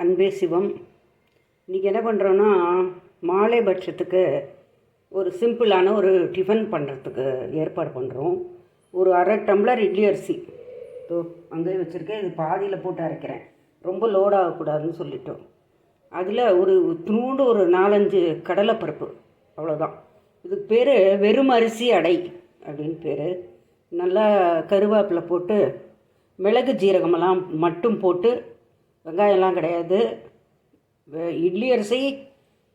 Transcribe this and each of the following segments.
அன்பே சிவம். இன்றைக்கி என்ன பண்ணுறோன்னா, மாலை பட்சத்துக்கு ஒரு சிம்பிளான ஒரு டிஃபன் பண்ணுறதுக்கு ஏற்பாடு பண்ணுறோம். ஒரு அரை டம்ளர் இட்லி அரிசி அங்கே வச்சுருக்கேன். இது பாதியில் போட்டு அரைக்கிறேன், ரொம்ப லோட் ஆகக்கூடாதுன்னு சொல்லிட்டோம். அதில் ஒரு துணூண்டு ஒரு 4-5 கடலைப்பருப்பு, அவ்வளோதான். இதுக்கு பேர் வெறும் அரிசி அடை அப்படின்னு பேர். நல்லா கருவேப்பிலை போட்டு, மிளகு ஜீரகமெல்லாம் மட்டும் போட்டு, வெங்காயம்லாம் கிடையாது. இட்லி அரிசி,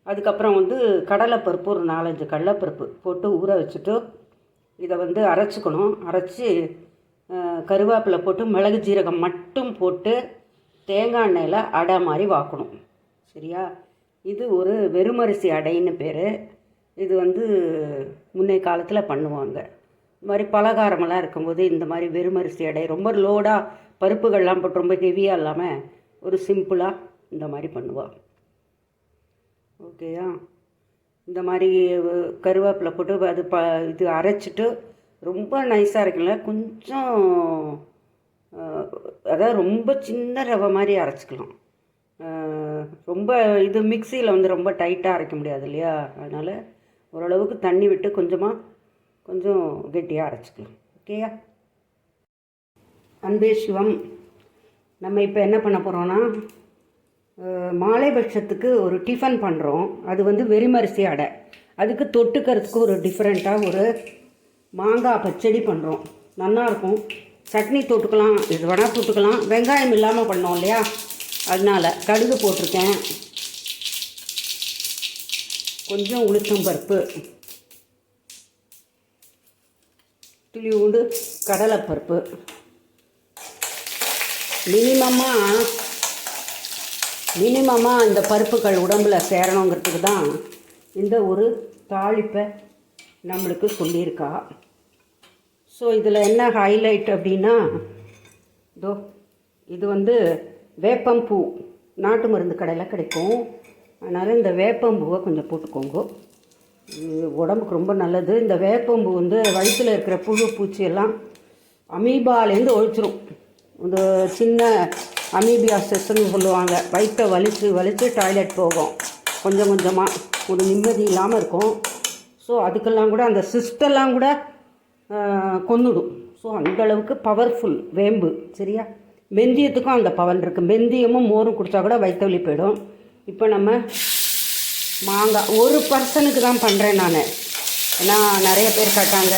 அதுக்கப்புறம் கடலைப்பருப்பு, ஒரு 4-5 கடலைப்பருப்பு போட்டு ஊற வச்சுட்டு இதை அரைச்சிக்கணும். அரைச்சி கருவேப்பிலை போட்டு மிளகு ஜீரகம் மட்டும் போட்டு தேங்காய் எண்ணெயில் அடை மாதிரி வாக்கணும். சரியா? இது ஒரு வெறுமரிசி அடைன்னு பேர். இது முன்னைய காலத்தில் பண்ணுவாங்க. இந்த மாதிரி பலகாரமெல்லாம் இருக்கும்போது இந்த மாதிரி வெறுமரிசி அடை ரொம்ப லோடாக பருப்புகள்லாம் போட்டு ரொம்ப ஹெவியாக இல்லாமல் ஒரு சிம்பிளாக இந்த மாதிரி பண்ணுவாள். ஓகேயா? இந்த மாதிரி கருவேப்பிலை போட்டு அது இது அரைச்சிட்டு ரொம்ப நைஸாக இருக்குல்ல, கொஞ்சம் அதாவது ரொம்ப சின்ன ரவை மாதிரி அரைச்சிக்கலாம். ரொம்ப இது மிக்சியில் ரொம்ப டைட்டாக அரைக்க முடியாது இல்லையா? அதனால் ஓரளவுக்கு தண்ணி விட்டு கொஞ்சம் கெட்டியாக அரைச்சிக்கலாம். ஓகேயா? அன்பே சிவம். நம்ம இப்போ என்ன பண்ண போகிறோன்னா, மாலை பட்சத்துக்கு ஒரு டிஃபன் பண்ணுறோம். அது வெறுமரிசி அடை. அதுக்கு தொட்டுக்கிறதுக்கு ஒரு டிஃப்ரெண்ட்டாக ஒரு மாங்காய் பச்சடி பண்ணுறோம். நல்லாயிருக்கும். சட்னி தொட்டுக்கலாம், இது வேணால் தொட்டுக்கலாம். வெங்காயம் இல்லாமல் பண்ணோம் இல்லையா? அதனால் கடுகு போட்டிருக்கேன், கொஞ்சம் உளுத்தம்பருப்பு, துளியூண்டு கடலைப்பருப்பு. மினிமமாக இந்த பருப்புகள் உடம்பில் சேரணுங்கிறதுக்கு தான் இந்த ஒரு தாளிப்பை நம்மளுக்கு சொல்லியிருக்கா. ஸோ இதில் என்ன ஹைலைட் அப்படின்னா, இது வேப்பம்பூ நாட்டு மருந்து கடையில் கிடைக்கும். அதனால் இந்த வேப்பம்பூவை கொஞ்சம் போட்டுக்கோங்க. இது உடம்புக்கு ரொம்ப நல்லது. இந்த வேப்பம்பூ வயிற்றில் இருக்கிற புழு பூச்சியெல்லாம் அமீபாலேருந்து ஒழிச்சிரும். இந்த சின்ன அமீபியாசிஸ்ன்னு சொல்லுவாங்க. வயிற்றை வலித்து டாய்லெட் போகும். கொஞ்சமாக ஒரு நிம்மதி இல்லாமல் இருக்கும். ஸோ அதுக்கெல்லாம் கூட அந்த சிஸ்டெல்லாம் கூட கொன்னுடும். ஸோ அந்தளவுக்கு பவர்ஃபுல் வேம்பு. சரியா? வெந்தயத்துக்கும் அந்த பவர் இருக்குது. வெந்தயமும் மோரும் குடித்தா கூட வயிற்று வலி போயிடும். இப்போ நம்ம மாங்காய் ஒரு பர்சனுக்கு தான் பண்ணுறேன் நான். ஏன்னா நிறைய பேர் கேட்டாங்க,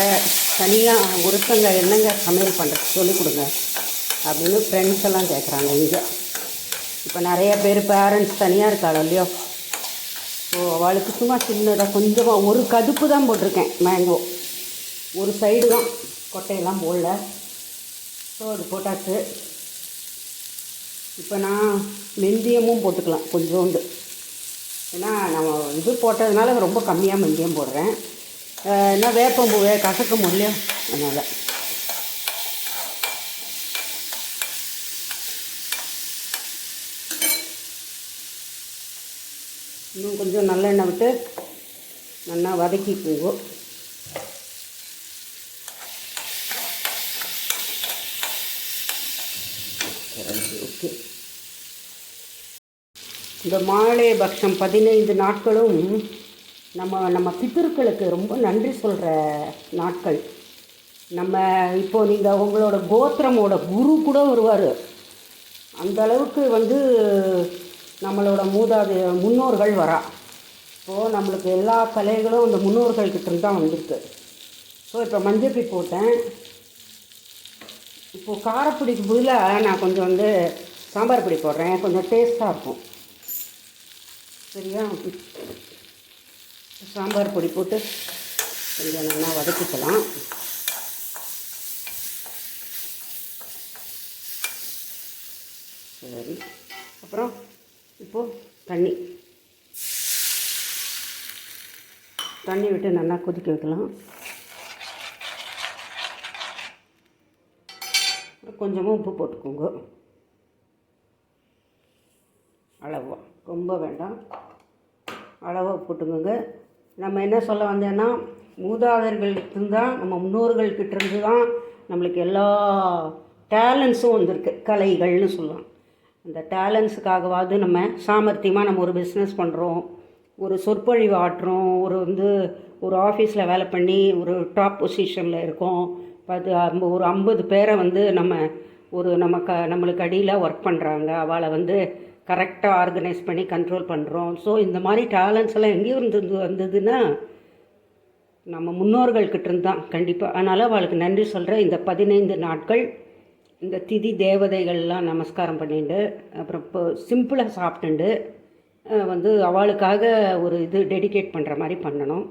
தனியாக ஒருத்தங்க என்னங்க சமையல் பண்ணுறது சொல்லிக் கொடுங்க அப்படின்னு ஃப்ரெண்ட்ஸ் எல்லாம் கேட்குறாங்க. இங்கே இப்போ நிறைய பேர் பேரண்ட்ஸ் தனியாக இருக்காளோ இல்லையோ. ஸோ அவளுக்கு சும்மா சின்னதாக கொஞ்சமாக ஒரு கதுப்பு தான் போட்டிருக்கேன். மேங்கோ ஒரு சைடு தான், கொட்டையெல்லாம் போடல. ஸோ அது போட்டாச்சு. இப்போ நான் வெந்தயமும் போட்டுக்கலாம் கொஞ்சோண்டு. ஏன்னா நம்ம இது போட்டதுனால ரொம்ப கம்மியாக வெந்தயம் போடுறேன். ஏன்னா வேப்பம்பூவே கசக்க முடியல, அதனால். இன்னும் கொஞ்சம் நல்லெண்ணெய் விட்டு நல்லா வதக்கிக்குங்க. ஓகே. இந்த மாலை பட்சம் 15 நாட்களும் நம்ம பித்தர்களுக்கு ரொம்ப நன்றி சொல்கிற நாட்கள். இப்போது நீங்கள் உங்களோட கோத்திரமோட குரு கூட வருவார். அந்த அளவுக்கு நம்மளோட முன்னோர்கள் வரா. இப்போது நம்மளுக்கு எல்லா கலைகளும் அந்த முன்னோர்கள்கிட்ட தான் வந்திருக்கு. ஸோ இப்போ மஞ்சப்பொடி போட்டேன். இப்போது காரப்பொடிக்கு பதிலாக நான் கொஞ்சம் சாம்பார் பொடி போடுறேன், கொஞ்சம் டேஸ்ட்டாக இருக்கும். சரியா? சாம்பார் பொடி போட்டு கொஞ்சம் நல்லா வதக்கிக்கலாம். சரி. அப்புறம் இப்போது தண்ணி விட்டு நல்லா கொதிக்க வைக்கலாம். கொஞ்சமாக உப்பு போட்டுக்கோங்க, அளவா, ரொம்ப வேண்டாம், அளவாக போட்டுக்கோங்க. நம்ம என்ன சொல்ல வந்தேன்னா, மூதாதையர்கள்கிட்ட தான், நம்ம முன்னோர்கள்கிட்டருந்து தான் நம்மளுக்கு எல்லா டேலண்ட்ஸும் வந்திருக்கு. கலைகள்னு சொல்லலாம். அந்த டேலண்ட்ஸுக்காகவாவது நம்ம சாமர்த்தியமாக நம்ம ஒரு பிஸ்னஸ் பண்ணுறோம், ஒரு சொற்பொழிவு ஆட்டுறோம், ஒரு ஆஃபீஸில் வேலை பண்ணி ஒரு டாப் பொசிஷனில் இருக்கோம், ஒரு 50 பேரை நம்மளுக்கு அடியில் ஒர்க் பண்ணுறாங்க, அவளை கரெக்டாக ஆர்கனைஸ் பண்ணி கண்ட்ரோல் பண்ணுறோம். ஸோ இந்த மாதிரி டேலண்ட்ஸ் எல்லாம் எங்கேயும் வந்ததுன்னா நம்ம முன்னோர்கள்கிட்டருந்து தான் கண்டிப்பாக. அதனால் அவளுக்கு நன்றி சொல்கிறேன். இந்த 15 நாட்கள் இந்த திதி தேவதைகள்லாம் நமஸ்காரம் பண்ணிட்டு அப்புறம் இப்போ சிம்பிளாக சாப்பிட்டுண்டு அவளுக்காக ஒரு டெடிகேட் பண்ணுற மாதிரி பண்ணணும்.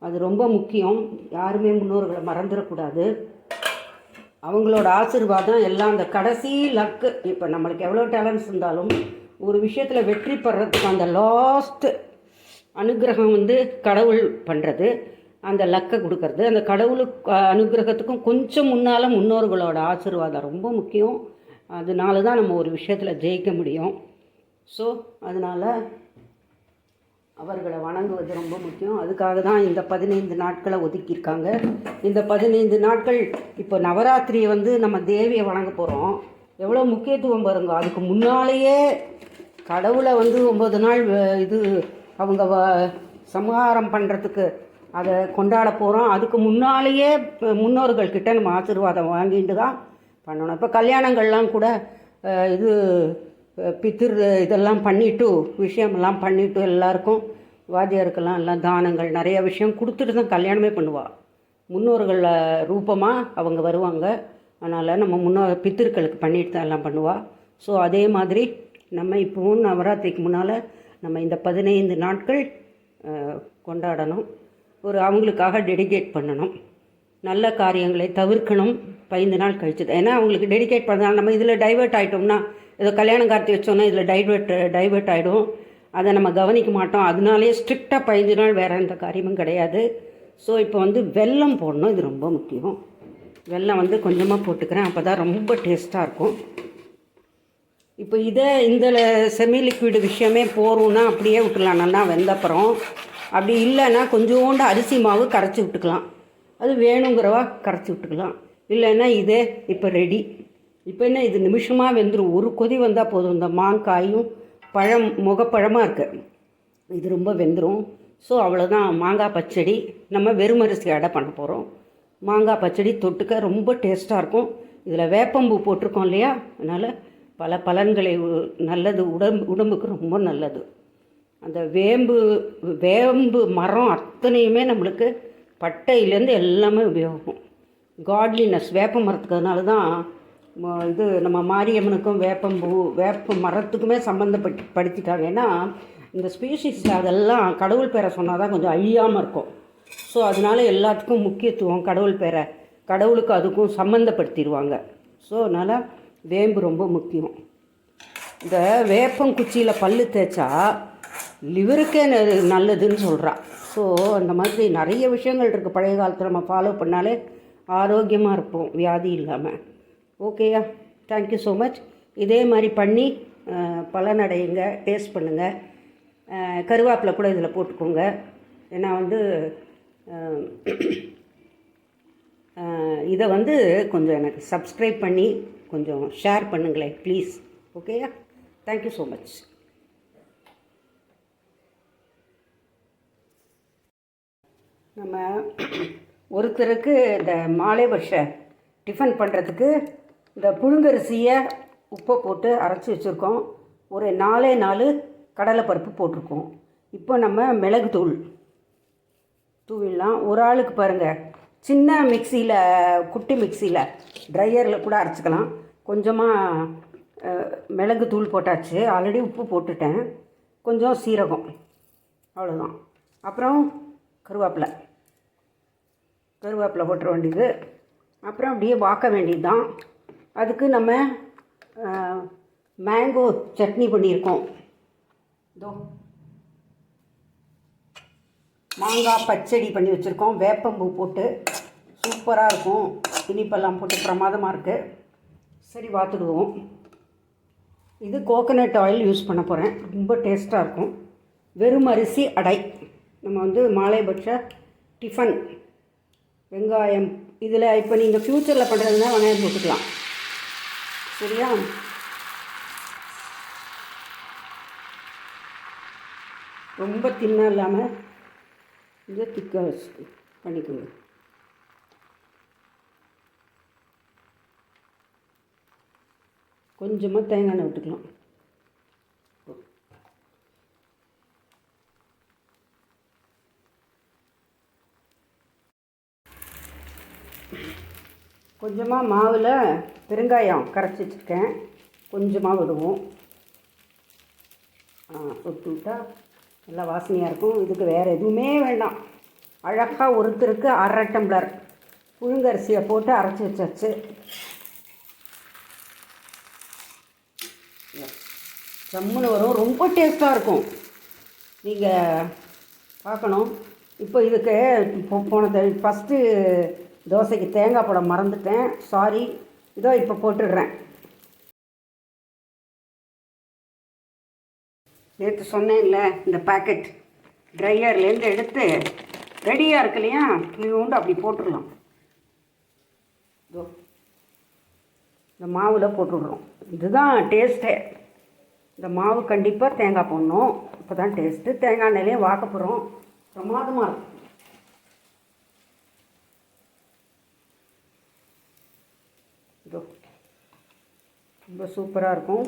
அது ரொம்ப முக்கியம். யாருமே முன்னோர்களை மறந்துடக்கூடாது. அவங்களோட ஆசீர்வாதம் எல்லாம் அந்த கடைசி லக்கு. இப்போ நம்மளுக்கு எவ்வளோ டேலண்ட்ஸ் இருந்தாலும் ஒரு விஷயத்தில் வெற்றி பெறத்துக்கு அந்த லாஸ்ட்டு அனுகிரகம் கடவுள் பண்ணுறது, அந்த லக்கை கொடுக்கறது. அந்த கடவுளுக்கு அனுகிரகத்துக்கும் கொஞ்சம் முன்னால் முன்னோர்களோட ஆசீர்வாதம் ரொம்ப முக்கியம். அதனால தான் நம்ம ஒரு விஷயத்தில் ஜெயிக்க முடியும். ஸோ அதனால் அவர்களை வணங்குவது ரொம்ப முக்கியம். அதுக்காக தான் இந்த 15 நாட்களை ஒதுக்கியிருக்காங்க. இந்த 15 நாட்கள் இப்போ நவராத்திரியை நம்ம தேவியை வணங்க போகிறோம். எவ்வளோ முக்கியத்துவம் பாருங்க. அதுக்கு முன்னாலேயே கடவுளை 9 நாள் அவங்க சம்ஹாரம் பண்ணுறதுக்கு அதை கொண்டாட போகிறோம். அதுக்கு முன்னாலேயே முன்னோர்கள்கிட்ட நம்ம ஆசீர்வாதம் வாங்கிட்டு தான் பண்ணணும். இப்போ கல்யாணங்கள்லாம் கூட பித்திரு இதெல்லாம் பண்ணிவிட்டு விஷயமெல்லாம் பண்ணிவிட்டு எல்லாருக்கும் வாத்தியாருக்கெல்லாம் எல்லாம் தானங்கள் நிறைய விஷயம் கொடுத்துட்டு தான் கல்யாணமே பண்ணுவாள். முன்னோர்கள் ரூபமாக அவங்க வருவாங்க. அதனால் நம்ம பித்திருக்களுக்கு பண்ணிட்டு தான் எல்லாம் பண்ணுவாள். ஸோ அதே மாதிரி நம்ம இப்போவும் நவராத்திரிக்கு முன்னால் நம்ம இந்த 15 நாட்கள் கொண்டாடணும். அவங்களுக்காக டெடிகேட் பண்ணணும். நல்ல காரியங்களை தவிர்க்கணும் 15 நாள் கழிச்சு. ஏன்னா அவங்களுக்கு டெடிகேட் பண்ணால் நம்ம இதில் டைவெர்ட் ஆகிட்டோம்னா, ஏதோ கல்யாணம் கார்த்தி வச்சோன்னா இதில் டைவெர்ட் ஆகிடும். அதை நம்ம கவனிக்க மாட்டோம். அதனாலே ஸ்ட்ரிக்டாக 15 நாள் வேறு எந்த காரியமும் கிடையாது. ஸோ இப்போ வெல்லம் போடணும். இது ரொம்ப முக்கியம். வெல்லம் கொஞ்சமாக போட்டுக்கிறேன். அப்போ தான் ரொம்ப டேஸ்ட்டாக இருக்கும். இப்போ இந்த செமி லிக்விடு விஷயமே போகிறோன்னா அப்படியே விட்டுலாம். நல்லா வெந்தப்புறம் அப்படி இல்லைன்னா கொஞ்சோண்டு அரிசி மாவு கரைச்சி விட்டுக்கலாம். அது வேணுங்கிறவா கரைச்சி விட்டுக்கலாம். இல்லைன்னா இப்போ ரெடி. இப்போ என்ன, இது நிமிஷமாக வெந்துடும். ஒரு கொதி வந்தால் போதும். இந்த மாங்காயும் முகப்பழமாக இருக்குது, இது ரொம்ப வெந்துடும். ஸோ அவ்வளோதான். மாங்காய் பச்சடி நம்ம வெறுமரிசி அடை பண்ண போகிறோம். மாங்காய் பச்சடி தொட்டுக்க ரொம்ப டேஸ்ட்டாக இருக்கும். இதில் வேப்பம்பூ போட்டிருக்கோம் இல்லையா, அதனால் பல பலன்களை நல்லது. உடம்புக்கு ரொம்ப நல்லது. அந்த வேம்பு மரம் அத்தனையுமே நம்மளுக்கு பட்டையிலேருந்து எல்லாமே உபயோகம். காட்லினஸ் வேப்ப மரத்துக்கு. அதனால தான் நம்ம மாரியம்மனுக்கும் வேப்ப மரத்துக்குமே சம்மந்தப்படுத்திட்டாங்க. ஏன்னா இந்த ஸ்பீஷீஸ் அதெல்லாம் கடவுள் பேரை சொன்னால் தான் கொஞ்சம் அழியாமல் இருக்கும். ஸோ அதனால எல்லாத்துக்கும் முக்கியத்துவம் கடவுளுக்கு அதுக்கும் சம்மந்தப்படுத்திடுவாங்க. ஸோ அதனால் வேம்பு ரொம்ப முக்கியம். இந்த வேப்பங்குச்சியில் பல்லு தேய்ச்சா லிவருக்கே நல்லதுன்னு சொல்கிறா. ஸோ அந்த மாதிரி நிறைய விஷயங்கள் இருக்குது. பழைய காலத்தில் நம்ம ஃபாலோ பண்ணாலே ஆரோக்கியமாக இருப்போம், வியாதி இல்லாமல். ஓகேயா, தேங்க்யூ ஸோ மச். இதே மாதிரி பண்ணி பலனடையுங்க, டேஸ்ட் பண்ணுங்கள். கருவேப்பிலை கூட இதில் போட்டுக்கோங்க. ஏன்னா இதை கொஞ்சம் எனக்கு சப்ஸ்கிரைப் பண்ணி கொஞ்சம் ஷேர் பண்ணுங்களேன் ப்ளீஸ். ஓகேயா, தேங்க்யூ ஸோ மச். நம்ம ஒருத்தருக்கு இந்த மாலை வருஷ டிஃபன் பண்ணுறதுக்கு இந்த புழுங்கரிசியை உப்பை போட்டு அரைச்சி வச்சுருக்கோம். ஒரு 4 கடலைப்பருப்பு போட்டிருக்கோம். இப்போ நம்ம மிளகு தூவிடலாம். ஒரு ஆளுக்கு பாருங்கள், சின்ன மிக்சியில், குட்டி மிக்சியில், ட்ரையரில் கூட அரைச்சிக்கலாம். கொஞ்சமாக மிளகு தூள் போட்டாச்சு. ஆல்ரெடி உப்பு போட்டுட்டேன். கொஞ்சம் சீரகம், அவ்வளோதான். அப்புறம் கருவேப்பிலை போட்டுற வேண்டியது. அப்புறம் அப்படியே வாக்க வேண்டியது தான். அதுக்கு நம்ம மேங்கோ சட்னி பண்ணியிருக்கோம். இதோ மாங்காய் பச்சடி பண்ணி வச்சுருக்கோம். வேப்பம்பூ போட்டு சூப்பராக இருக்கும். இனிப்பெல்லாம் போட்டு பிரமாதமாக இருக்குது. சரி, பார்த்துடுவோம். இது கோகனட் ஆயில் யூஸ் பண்ண போகிறேன். ரொம்ப டேஸ்ட்டாக இருக்கும். வெறும் அரிசி அடை. நம்ம மாலைபட்ச டிஃபன். வெங்காயம் இதில் இப்போ நீங்கள் ஃப்யூச்சரில் பண்ணுறதுனா வெங்காயம் போட்டுக்கலாம். சரியா? ரொம்ப தின்னாக இல்லாமல் கொஞ்சம் திக்காக பண்ணிக்கோங்க. கொஞ்சமாக தேங்காய் எண்ணெய் விட்டுக்கலாம். கொஞ்சமாக மாவில் பெருங்காயம் கரைச்சி வச்சுருக்கேன், கொஞ்சமாக விடுவோம். விட்டு விட்டால் நல்லா வாசனையாக இருக்கும். இதுக்கு வேறு எதுவுமே வேண்டாம். அழகாக ஒருத்தருக்கு 1/2 டம்ளர் புழுங்கரிசியை போட்டு அரைச்சி வச்சாச்சு. ஜம்முன்னு வரும், ரொம்ப டேஸ்ட்டாக இருக்கும். நீங்கள் பார்க்கணும். இப்போ இதுக்கு ஃபஸ்ட்டு தோசைக்கு தேங்காய் போட மறந்துட்டேன், சாரி. இதோ இப்போ போட்டுடுறேன். நேற்று சொன்னேன்ல, இந்த பேக்கெட் ட்ரையர்லேருந்து எடுத்து ரெடியாக இருக்கு இல்லையா, உண்டு அப்படி போட்டுடலாம். இதோ இந்த மாவில் போட்டுவிட்றோம். இதுதான் டேஸ்ட்டே. இந்த மாவு கண்டிப்பாக தேங்காய் போடணும், இப்போ தான் டேஸ்ட்டு. தேங்காய் எண்ணெயிலே வாக்க போகிறோம், பிரமாதமாக இருக்கும். இதோ ரொம்ப சூப்பராக இருக்கும்.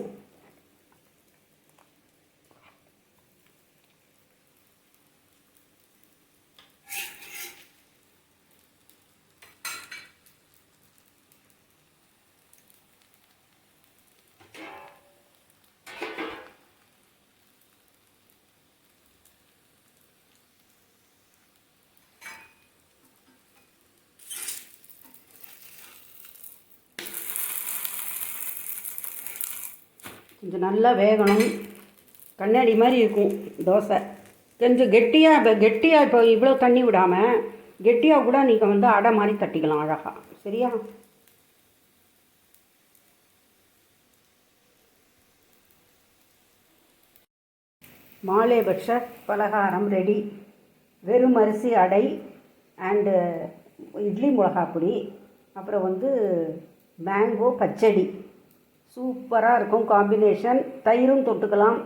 கொஞ்சம் நல்லா வேகணும், கண்ணாடி மாதிரி இருக்கும் தோசை. கொஞ்சம் கெட்டியாக இப்போ இவ்வளோ தண்ணி விடாமல் கெட்டியாக கூட நீங்கள் அடை மாதிரி தட்டிக்கலாம் அழகாக. சரியா? மாலைபட்ச பலகாரம் ரெடி. வெறும் அரிசி அடை அண்டு இட்லி மிளகாப்பொடி, அப்புறம் மேங்கோ பச்சடி. சூப்பராக இருக்கும் காம்பினேஷன். தயிரும் தொட்டுக்கலாம்.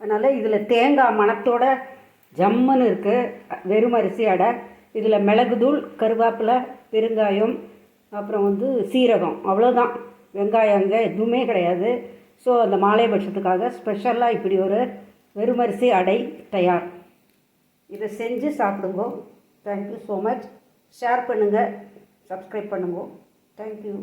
அதனால் இதில் தேங்காய் மணத்தோட ஜம்முன்னு இருக்குது. வெறும் அரிசி அடை. இதில் மிளகுத்தூள், கருவேப்பிலை, பெருங்காயம், அப்புறம் சீரகம், அவ்வளோதான். வெங்காயம் அங்கே எதுவுமே கிடையாது. ஸோ அந்த மாலைபட்சத்துக்காக ஸ்பெஷலாக இப்படி ஒரு வெறுமரிசி அடை தயார். இதை செஞ்சு சாப்பிடுங்க. Thank you so much. ஷேர் பண்ணுங்கள், சப்ஸ்கிரைப் பண்ணுங்க. தேங்க்யூ.